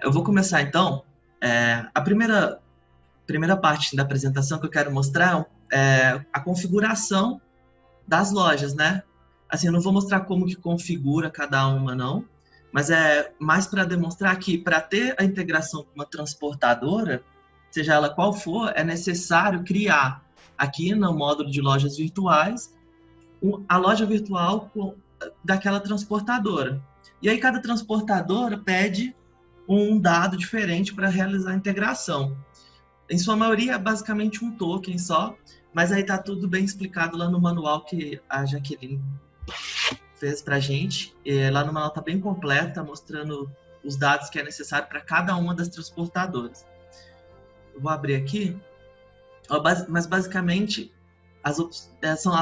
Eu vou começar então. A primeira parte da apresentação que eu quero mostrar é a configuração das lojas, né? Assim, eu não vou mostrar como que configura cada uma, não, mas é mais para demonstrar que para ter a integração com uma transportadora, seja ela qual for, é necessário criar aqui no módulo de lojas virtuais a loja virtual daquela transportadora. E aí cada transportadora pede um dado diferente para realizar a integração. Em sua maioria, é basicamente um token só, mas aí está tudo bem explicado lá no manual que a Jaqueline fez para a gente. Lá no manual está bem completo, tá mostrando os dados que é necessário para cada uma das transportadoras. Eu vou abrir aqui, mas basicamente são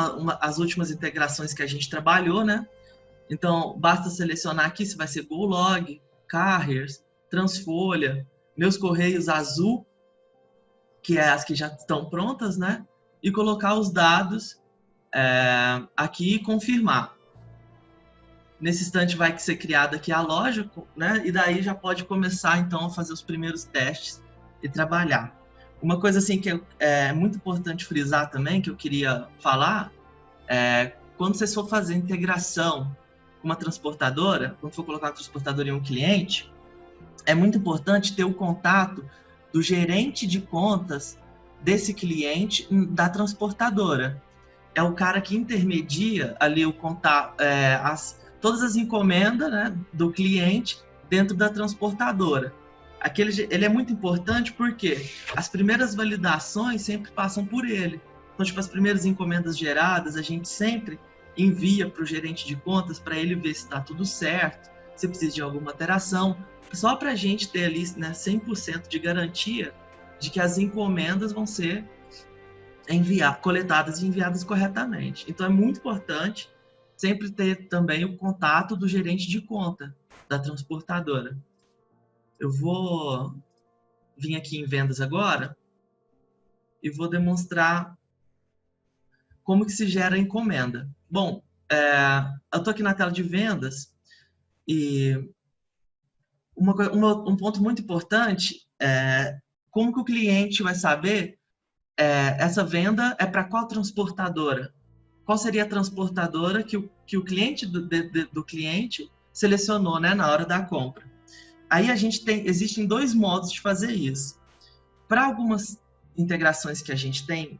as últimas integrações que a gente trabalhou, né? Então, basta selecionar aqui se vai ser GoLog, Carriers, Transfolha, Meus Correios Azul, que é as que já estão prontas, né? E colocar os dados aqui e confirmar. Nesse instante vai ser criada aqui a loja, né? E daí já pode começar, então, a fazer os primeiros testes e trabalhar. Uma coisa assim que é muito importante frisar também, que eu queria falar, quando vocês for fazer integração com uma transportadora, quando for colocar uma transportadora em um cliente, é muito importante ter o contato do gerente de contas desse cliente da transportadora. É o cara que intermedia ali o contato, todas as encomendas, né, do cliente dentro da transportadora. Ele é muito importante porque as primeiras validações sempre passam por ele. Então, tipo, as primeiras encomendas geradas, a gente sempre envia para o gerente de contas para ele ver se está tudo certo, se precisa de alguma alteração, só para a gente ter ali, né, 100% de garantia de que as encomendas vão ser coletadas e enviadas corretamente. Então, é muito importante sempre ter também o contato do gerente de conta da transportadora. Eu vou vir aqui em vendas agora e vou demonstrar como que se gera a encomenda. Bom, eu estou aqui na tela de vendas e um ponto muito importante é como que o cliente vai saber essa venda é para qual transportadora? Qual seria a transportadora que o cliente do cliente selecionou, né, na hora da compra? Aí existem dois modos de fazer isso. Para algumas integrações que a gente tem,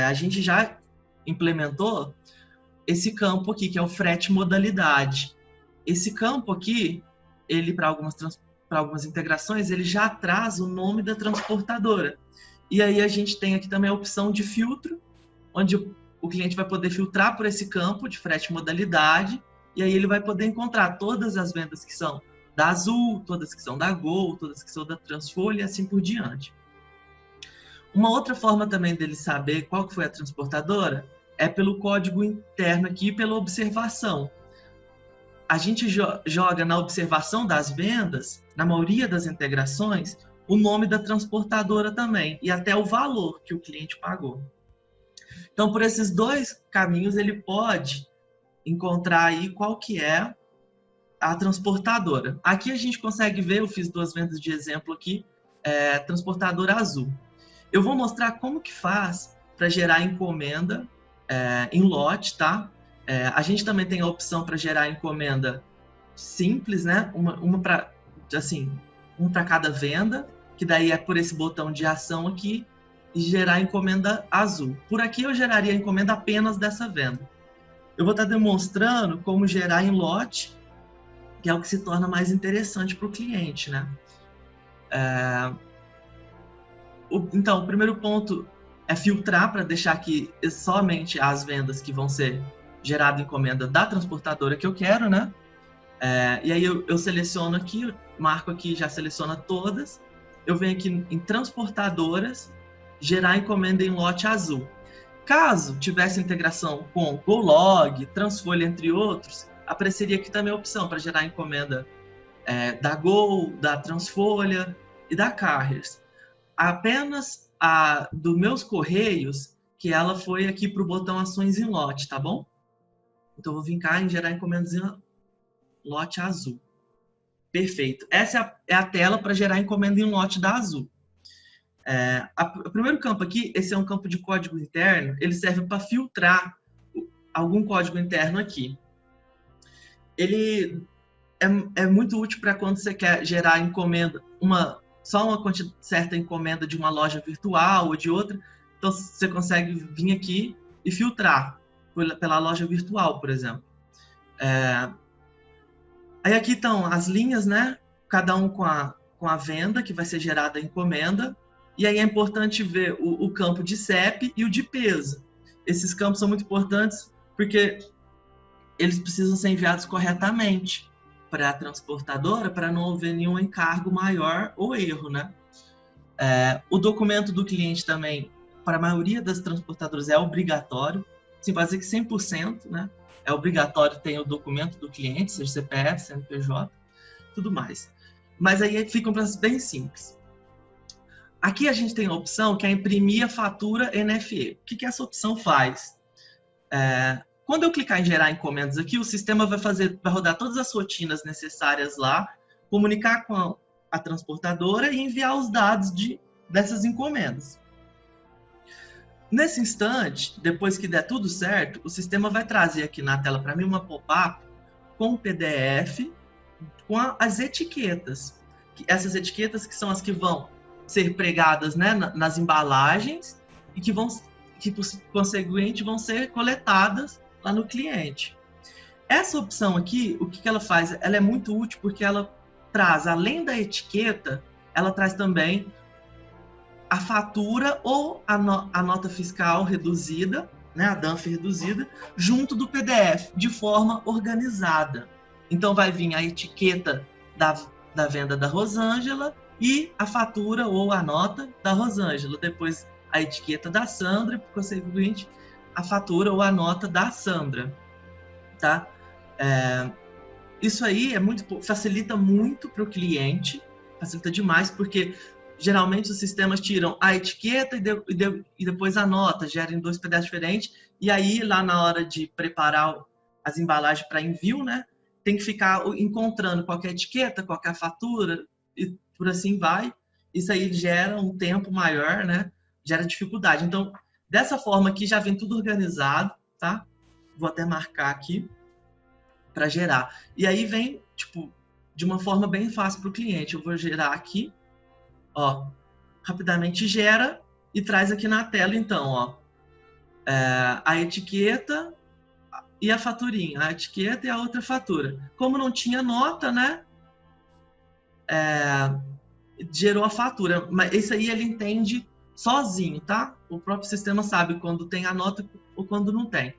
a gente já implementou esse campo aqui, que é o frete modalidade. Esse campo aqui, ele para algumas integrações, ele já traz o nome da transportadora. E aí a gente tem aqui também a opção de filtro, onde o cliente vai poder filtrar por esse campo de frete modalidade, e aí ele vai poder encontrar todas as vendas que são da Azul, todas que são da Gol, todas que são da Transfolha e assim por diante. Uma outra forma também dele saber qual que foi a transportadora é pelo código interno aqui, pela observação. A gente joga na observação das vendas, na maioria das integrações, o nome da transportadora também, e até o valor que o cliente pagou. Então, por esses dois caminhos, ele pode encontrar aí qual que é a transportadora. Aqui a gente consegue ver, eu fiz duas vendas de exemplo aqui, transportadora Azul. Eu vou mostrar como que faz para gerar encomenda em lote, tá? A gente também tem a opção para gerar encomenda simples, né? Uma para cada venda, que daí é por esse botão de ação aqui, e gerar encomenda azul. Por aqui eu geraria a encomenda apenas dessa venda. Eu vou estar demonstrando como gerar em lote, que é o que se torna mais interessante para o cliente, né? Então, o primeiro ponto é filtrar para deixar aqui somente as vendas que vão ser geradas encomenda da transportadora que eu quero, né? E aí eu seleciono aqui, marco aqui, já seleciona todas. Eu venho aqui em transportadoras, gerar encomenda em lote azul. Caso tivesse integração com GoLog, Transfolha, entre outros, apareceria aqui também a opção para gerar encomenda da Gol, da Transfolha e da Carriers. Apenas a do Meus Correios, que ela foi aqui para o botão Ações em Lote, tá bom? Então, eu vou vir cá em gerar encomendas em lote azul. Perfeito. Essa é a tela para gerar encomenda em lote da Azul. O primeiro campo aqui, esse é um campo de código interno, ele serve para filtrar algum código interno aqui. Ele é muito útil para quando você quer gerar encomenda, só uma certa encomenda de uma loja virtual ou de outra. Então, você consegue vir aqui e filtrar pela loja virtual, por exemplo. Aí aqui estão as linhas, né? Cada um com a venda que vai ser gerada a encomenda. E aí é importante ver o campo de CEP e o de peso. Esses campos são muito importantes porque eles precisam ser enviados corretamente para a transportadora para não haver nenhum encargo maior ou erro, né? O documento do cliente também, para a maioria das transportadoras, é obrigatório. Sim, pode dizer que 100%, né? É obrigatório ter o documento do cliente, seja CPF, CNPJ, tudo mais. Mas aí fica um processo bem simples. Aqui a gente tem a opção que é imprimir a fatura NFE. O que essa opção faz? Quando eu clicar em gerar encomendas aqui, o sistema vai rodar todas as rotinas necessárias lá, comunicar com a transportadora e enviar os dados dessas encomendas. Nesse instante, depois que der tudo certo, o sistema vai trazer aqui na tela para mim uma pop-up com o PDF, com as etiquetas. Essas etiquetas que são as que vão ser pregadas, né, nas embalagens e que por conseguinte, vão ser coletadas lá no cliente. Essa opção aqui, o que ela faz? Ela é muito útil porque ela traz, além da etiqueta, ela traz também a fatura ou a nota fiscal reduzida, né, a DANF reduzida, junto do PDF, de forma organizada. Então, vai vir a etiqueta da venda da Rosângela e a fatura ou a nota da Rosângela. Depois, a etiqueta da Sandra e, por conseguinte, a fatura ou a nota da Sandra. Tá? Isso aí facilita muito para o cliente, facilita demais, porque geralmente os sistemas tiram a etiqueta e depois a nota, geram em 2 pedaços diferentes, e aí lá na hora de preparar as embalagens para envio, né, tem que ficar encontrando qualquer etiqueta, qualquer fatura, e por assim vai. Isso aí gera um tempo maior, né, gera dificuldade. Então, dessa forma aqui já vem tudo organizado, tá? Vou até marcar aqui para gerar. E aí vem, de uma forma bem fácil para o cliente. Eu vou gerar aqui, ó, rapidamente gera e traz aqui na tela, então, ó, a etiqueta e a faturinha, a etiqueta e a outra fatura. Como não tinha nota, né, gerou a fatura, mas isso aí ele entende sozinho, tá? O próprio sistema sabe quando tem a nota ou quando não tem.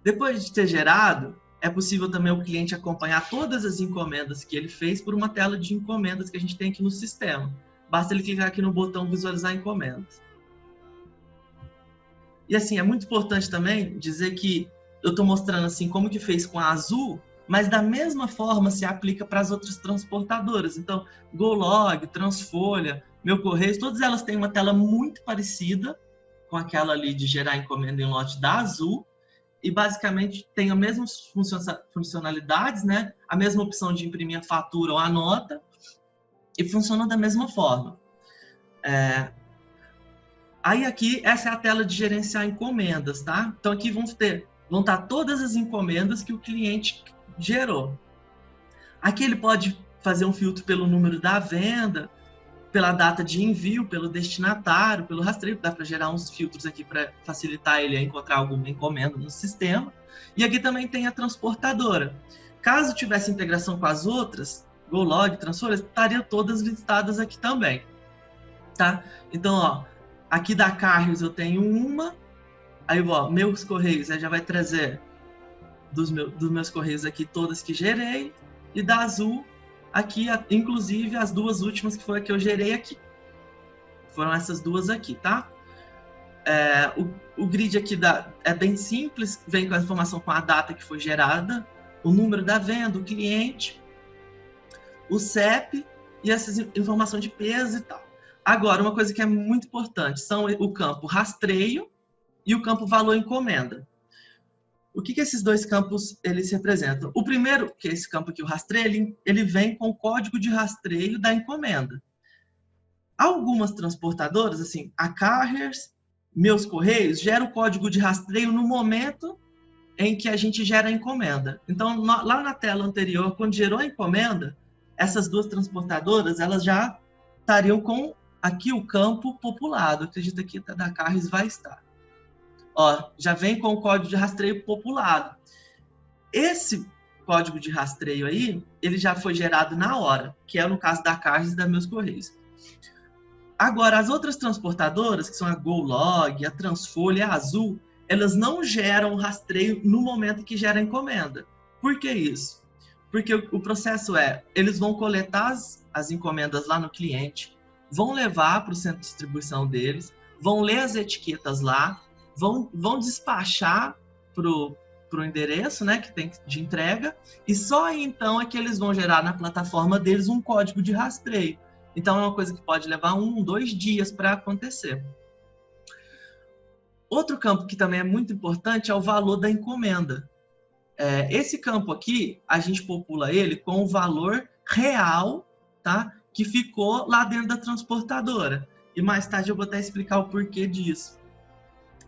Depois de ter gerado, é possível também o cliente acompanhar todas as encomendas que ele fez por uma tela de encomendas que a gente tem aqui no sistema. Basta ele clicar aqui no botão visualizar encomendas. E assim, é muito importante também dizer que eu estou mostrando assim como que fez com a Azul, mas da mesma forma se aplica para as outras transportadoras. Então, GoLog, Transfolha, Meu Correios, todas elas têm uma tela muito parecida com aquela ali de gerar encomenda em lote da Azul, e basicamente tem as mesmas funcionalidades, né? A mesma opção de imprimir a fatura ou a nota, e funciona da mesma forma. Aí aqui, essa é a tela de gerenciar encomendas, tá? Então aqui vão estar todas as encomendas que o cliente gerou. Aqui ele pode fazer um filtro pelo número da venda, pela data de envio, pelo destinatário, pelo rastreio. Dá para gerar uns filtros aqui para facilitar ele a encontrar alguma encomenda no sistema. E aqui também tem a transportadora. Caso tivesse integração com as outras, GoLog, Transfolha, estariam todas listadas aqui também. Tá? Então, ó, aqui da Carriers eu tenho uma. Aí, ó, meus correios, aí já vai trazer dos meus correios aqui todas que gerei. E da Azul, aqui, inclusive, as duas últimas que foi a que eu gerei aqui. Foram essas duas aqui, tá? O grid aqui é bem simples, vem com a informação com a data que foi gerada, o número da venda, o cliente, o CEP e essas informações de peso e tal. Agora, uma coisa que é muito importante são o campo rastreio e o campo valor encomenda. O que esses dois campos eles representam? O primeiro, que é esse campo aqui, o rastreio, ele vem com o código de rastreio da encomenda. Algumas transportadoras, assim, a Carriers, Meus Correios, gera o código de rastreio no momento em que a gente gera a encomenda. Então, lá na tela anterior, quando gerou a encomenda, essas duas transportadoras, elas já estariam com aqui o campo populado. Acredito que da Carriers vai estar. Ó, já vem com o código de rastreio populado. Esse código de rastreio aí, ele já foi gerado na hora, que é no caso da Carriers e da Meus Correios. Agora, as outras transportadoras, que são a GoLog, a Transfolha, a Azul, elas não geram rastreio no momento que gera a encomenda. Por que isso? Porque o processo eles vão coletar as encomendas lá no cliente, vão levar para o centro de distribuição deles, vão ler as etiquetas lá, vão despachar para o endereço, né, que tem de entrega, e só aí então é que eles vão gerar na plataforma deles um código de rastreio. Então, é uma coisa que pode levar 1, 2 dias para acontecer. Outro campo que também é muito importante é o valor da encomenda. Esse campo aqui, a gente popula ele com o valor real, tá? Que ficou lá dentro da transportadora. E mais tarde eu vou até explicar o porquê disso.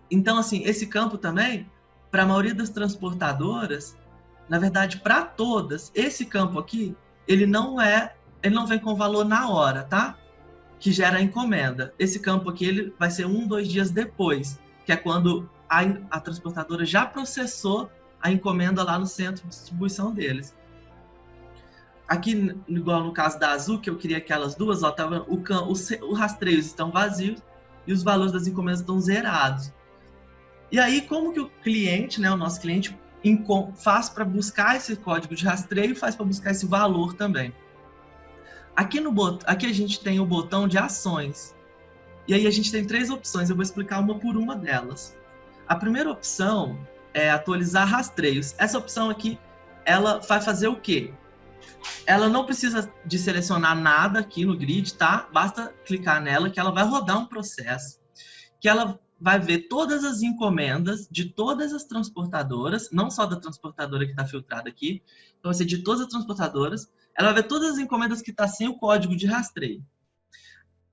Então, assim, esse campo também, para a maioria das transportadoras, na verdade, para todas, esse campo aqui, ele não vem com valor na hora, tá? Que gera a encomenda. Esse campo aqui ele vai ser 1, 2 dias depois, que é quando a transportadora já processou a encomenda lá no centro de distribuição deles. Aqui, igual no caso da Azul, que eu queria aquelas duas, ó, os rastreios estão vazios e os valores das encomendas estão zerados. E aí, como que o cliente, né, o nosso cliente, faz para buscar esse código de rastreio e faz para buscar esse valor também? Aqui a gente tem o botão de ações. E aí a gente tem 3 opções, eu vou explicar uma por uma delas. A primeira opção é atualizar rastreios. Essa opção aqui, ela vai fazer o quê? Ela não precisa de selecionar nada aqui no grid, tá? Basta clicar nela que ela vai rodar um processo, que ela vai ver todas as encomendas de todas as transportadoras, não só da transportadora que está filtrada aqui, então vai ser de todas as transportadoras. Ela vai ver todas as encomendas que estão sem o código de rastreio.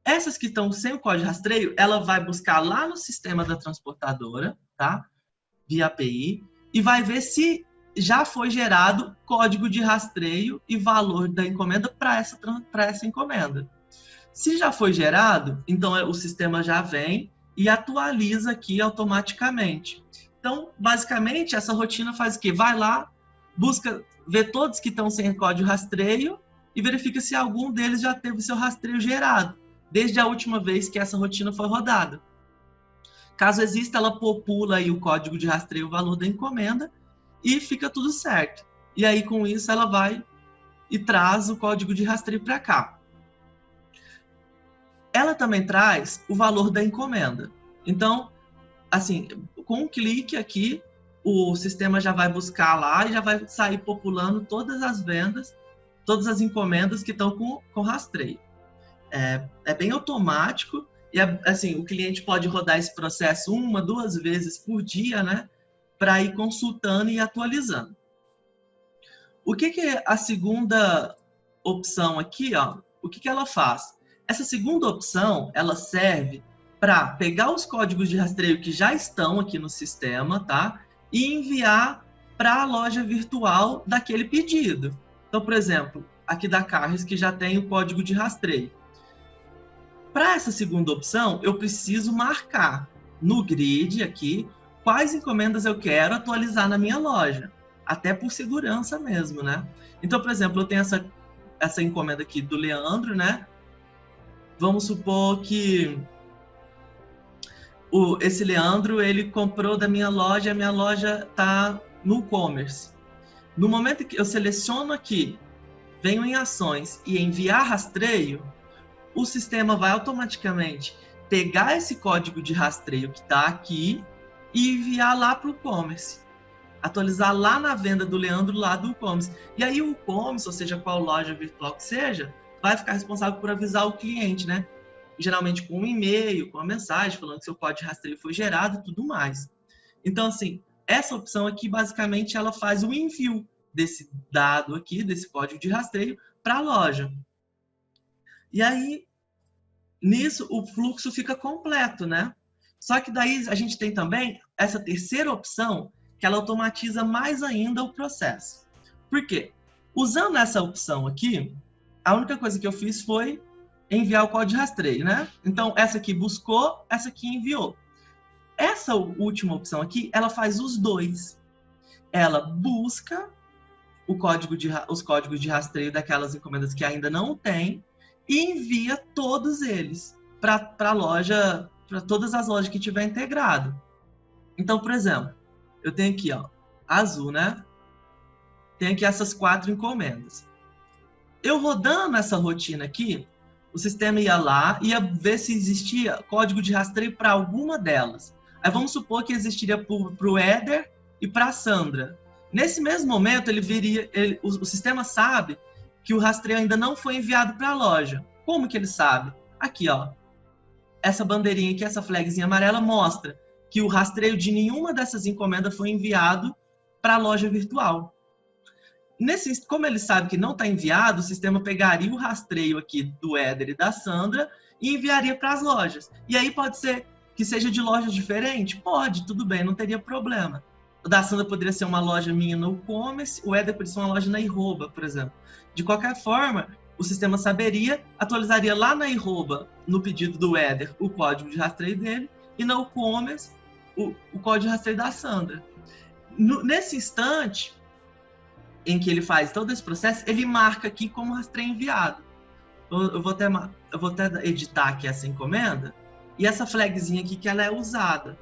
Essas que estão sem o código de rastreio, ela vai buscar lá no sistema da transportadora, tá? Via API, e vai ver se já foi gerado código de rastreio e valor da encomenda para essa encomenda. Se já foi gerado, então o sistema já vem e atualiza aqui automaticamente. Então, basicamente, essa rotina faz o quê? Vai lá, busca, vê todos que estão sem código de rastreio e verifica se algum deles já teve seu rastreio gerado, desde a última vez que essa rotina foi rodada. Caso exista, ela popula aí o código de rastreio, o valor da encomenda, e fica tudo certo. E aí, com isso, ela vai e traz o código de rastreio para cá. Ela também traz o valor da encomenda. Então, assim, com um clique aqui, o sistema já vai buscar lá e já vai sair populando todas as vendas, todas as encomendas que estão com rastreio. É bem automático e, assim, o cliente pode rodar esse processo 1, 2 vezes por dia, né? Para ir consultando e atualizando. O que é a segunda opção aqui, ó? O que ela faz? Essa segunda opção, ela serve para pegar os códigos de rastreio que já estão aqui no sistema, tá? E enviar para a loja virtual daquele pedido. Então, por exemplo, aqui da Carriers, que já tem o código de rastreio. Para essa segunda opção, eu preciso marcar no grid aqui quais encomendas eu quero atualizar na minha loja, até por segurança mesmo, né? Então, por exemplo, eu tenho essa encomenda aqui do Leandro, né? Vamos supor que esse Leandro, ele comprou da minha loja, a minha loja está no e-commerce. No momento que eu seleciono aqui, venho em ações e enviar rastreio, o sistema vai automaticamente pegar esse código de rastreio que está aqui e enviar lá para o e-commerce. Atualizar lá na venda do Leandro, lá do e-commerce. E aí o e-commerce, ou seja, qual loja virtual que seja, vai ficar responsável por avisar o cliente, né? Geralmente com um e-mail, com uma mensagem, falando que seu código de rastreio foi gerado e tudo mais. Então, assim, essa opção aqui, basicamente, ela faz o envio desse dado aqui, desse código de rastreio, para a loja. E aí, nisso, o fluxo fica completo, né? Só que daí a gente tem também essa terceira opção, que ela automatiza mais ainda o processo. Por quê? Usando essa opção aqui, a única coisa que eu fiz foi enviar o código de rastreio, né? Então, essa aqui buscou, essa aqui enviou. Essa última opção aqui, ela faz os dois. Ela busca os códigos de rastreio daquelas encomendas que ainda não tem e envia todos eles para a loja, para todas as lojas que tiver integrado. Então, por exemplo, eu tenho aqui, ó, azul, né? Tem aqui essas 4 encomendas. Eu rodando essa rotina aqui, o sistema ia lá, ia ver se existia código de rastreio para alguma delas. Aí vamos supor que existiria para o Éder e para a Sandra. Nesse mesmo momento, o sistema sabe que o rastreio ainda não foi enviado para a loja. Como que ele sabe? Aqui, ó. Essa bandeirinha aqui, essa flagzinha amarela, mostra que o rastreio de nenhuma dessas encomendas foi enviado para a loja virtual. Como ele sabe que não está enviado, o sistema pegaria o rastreio aqui do Éder e da Sandra e enviaria para as lojas. E aí pode ser que seja de lojas diferentes? Pode, tudo bem, não teria problema. O da Sandra poderia ser uma loja minha no e-commerce, o Éder poderia ser uma loja na iRoba, por exemplo. De qualquer forma, o sistema saberia, atualizaria lá na iRoba, no pedido do Éder, o código de rastreio dele, e no e-commerce, o código de rastreio da Sandra. Nesse instante em que ele faz todo esse processo, ele marca aqui como rastreio enviado. Eu vou até editar aqui essa encomenda, e essa flagzinha aqui que ela é usada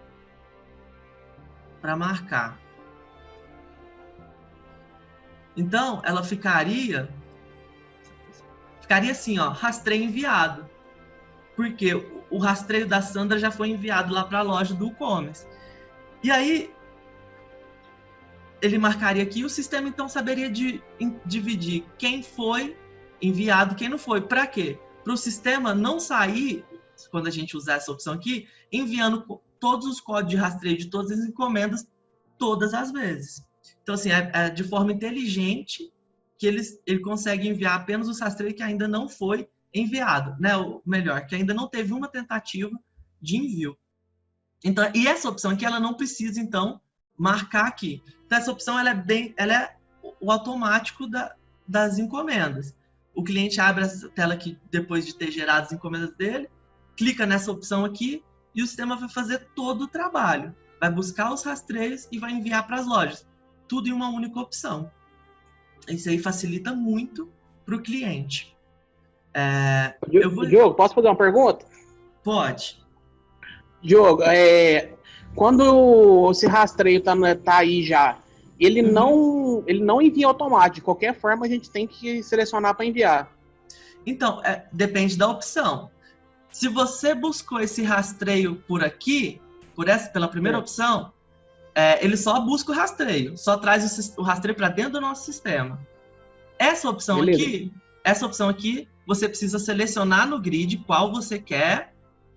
para marcar. Então, ela ficaria assim, ó, rastreio enviado. Porque o rastreio da Sandra já foi enviado lá para a loja do e-commerce. E aí, ele marcaria aqui, o sistema então saberia dividir quem foi enviado, quem não foi. Para quê? Para o sistema não sair, quando a gente usar essa opção aqui, enviando todos os códigos de rastreio de todas as encomendas, todas as vezes. Então, assim, é de forma inteligente que ele consegue enviar apenas os rastreios que ainda não foi enviado, né? Ou melhor, que ainda não teve uma tentativa de envio. Então, e essa opção aqui, ela não precisa, então, marcar aqui. Então, essa opção ela é o automático das encomendas. O cliente abre essa tela aqui depois de ter gerado as encomendas dele, clica nessa opção aqui e o sistema vai fazer todo o trabalho. Vai buscar os rastreios e vai enviar para as lojas. Tudo em uma única opção. Isso aí facilita muito para o cliente. Diogo, posso fazer uma pergunta? Pode. Diogo, quando esse rastreio tá aí já, ele não envia automático. De qualquer forma, a gente tem que selecionar para enviar. Então, depende da opção. Se você buscou esse rastreio por aqui, pela primeira opção, ele só busca o rastreio, só traz o rastreio para dentro do nosso sistema. Essa opção aqui, você precisa selecionar no grid qual você quer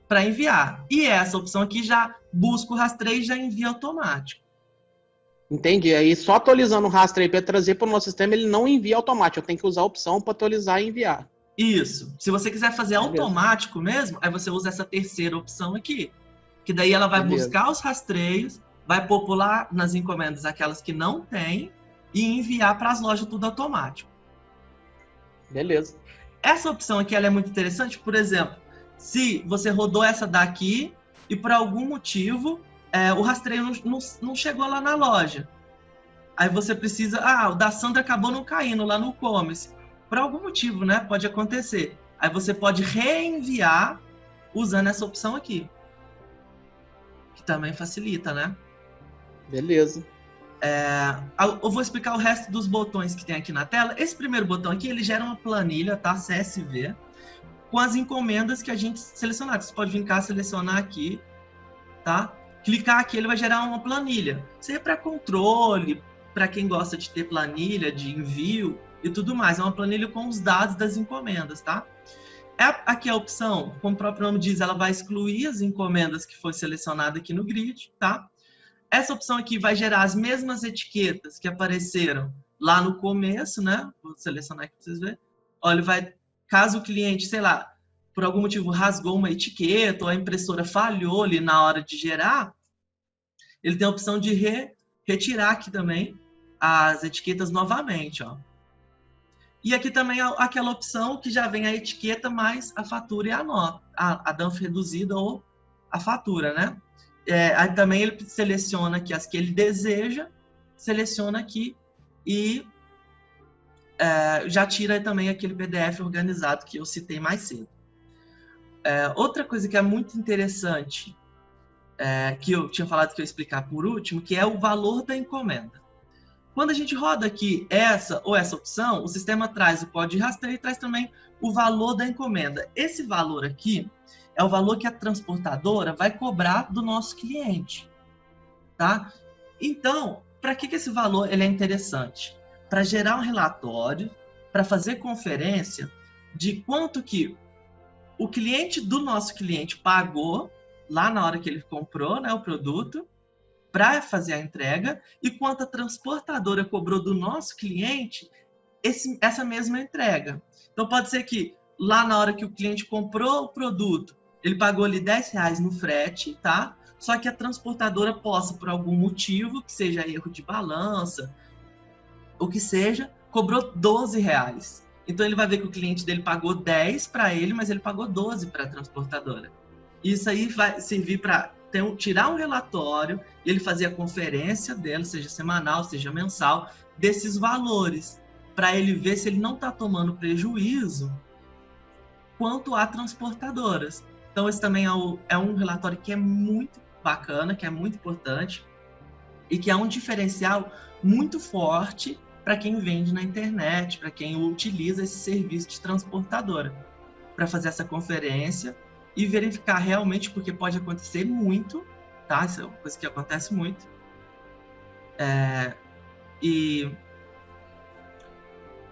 para enviar. E essa opção aqui já busca o rastreio e já envia automático. Entendi. Aí só atualizando o rastreio para trazer para o nosso sistema, ele não envia automático. Eu tenho que usar a opção para atualizar e enviar. Isso. Se você quiser fazer automático mesmo, aí você usa essa terceira opção aqui. Que daí ela vai buscar os rastreios, vai popular nas encomendas aquelas que não tem e enviar para as lojas tudo automático. Beleza. Essa opção aqui ela é muito interessante, por exemplo, se você rodou essa daqui e por algum motivo o rastreio não chegou lá na loja. Aí você precisa... o da Sandra acabou não caindo lá no e-commerce. Por algum motivo, né? Pode acontecer. Aí você pode reenviar usando essa opção aqui. Que também facilita, né? Beleza. Eu vou explicar o resto dos botões que tem aqui na tela. Esse primeiro botão aqui, ele gera uma planilha, tá? CSV, com as encomendas que a gente selecionar. Você pode vir cá, selecionar aqui, tá? Clicar aqui, ele vai gerar uma planilha. Isso aí é para controle, para quem gosta de ter planilha de envio e tudo mais. É uma planilha com os dados das encomendas, tá? Aqui a opção, como o próprio nome diz, ela vai excluir as encomendas que foi selecionada aqui no grid, tá? Essa opção aqui vai gerar as mesmas etiquetas que apareceram lá no começo, né? Vou selecionar aqui para vocês verem. Olha, ele vai, caso o cliente, sei lá, por algum motivo rasgou uma etiqueta ou a impressora falhou ali na hora de gerar, ele tem a opção de retirar aqui também as etiquetas novamente, ó. E aqui também aquela opção que já vem a etiqueta mais a fatura e a nota, a DANF reduzida ou a fatura, né? Aí também ele seleciona aqui as que ele deseja, seleciona aqui e já tira também aquele PDF organizado que eu citei mais cedo. Outra coisa que é muito interessante, que eu tinha falado que eu ia explicar por último, que é o valor da encomenda. Quando a gente roda aqui essa ou essa opção, o sistema traz o código de rastreio e traz também o valor da encomenda. Esse valor aqui é o valor que a transportadora vai cobrar do nosso cliente, tá? Então, para que esse valor ele é interessante? Para gerar um relatório, para fazer conferência de quanto que o cliente do nosso cliente pagou lá na hora que ele comprou, né, o produto, para fazer a entrega, e quanto a transportadora cobrou do nosso cliente essa mesma entrega. Então, pode ser que lá na hora que o cliente comprou o produto, ele pagou ali R$10 no frete, tá? Só que a transportadora possa, por algum motivo, que seja erro de balança, o que seja, cobrou R$12. Então, ele vai ver que o cliente dele pagou 10 para ele, mas ele pagou 12 para a transportadora. Isso aí vai servir para tirar um relatório e ele fazer a conferência dela, seja semanal, seja mensal, desses valores, para ele ver se ele não está tomando prejuízo quanto a transportadoras. Então, esse também é um relatório que é muito bacana, que é muito importante e que é um diferencial muito forte para quem vende na internet, para quem utiliza esse serviço de transportadora, para fazer essa conferência e verificar realmente, porque pode acontecer muito, tá? Isso é uma coisa que acontece muito. E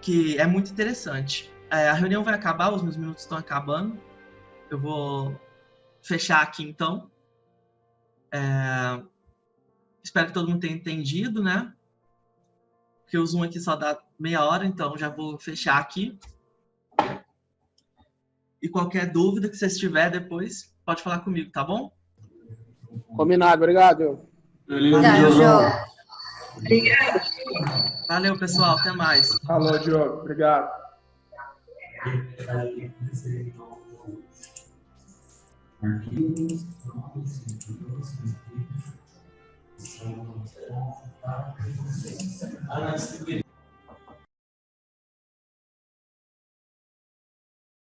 que é muito interessante. A reunião vai acabar, os meus minutos estão acabando. Eu vou fechar aqui, então. Espero que todo mundo tenha entendido, né? Porque o Zoom aqui só dá meia hora, então já vou fechar aqui. E qualquer dúvida que vocês tiverem depois, pode falar comigo, tá bom? Combinado, obrigado. Obrigado, Diogo. Valeu, pessoal, até mais. Falou, Diogo, obrigado.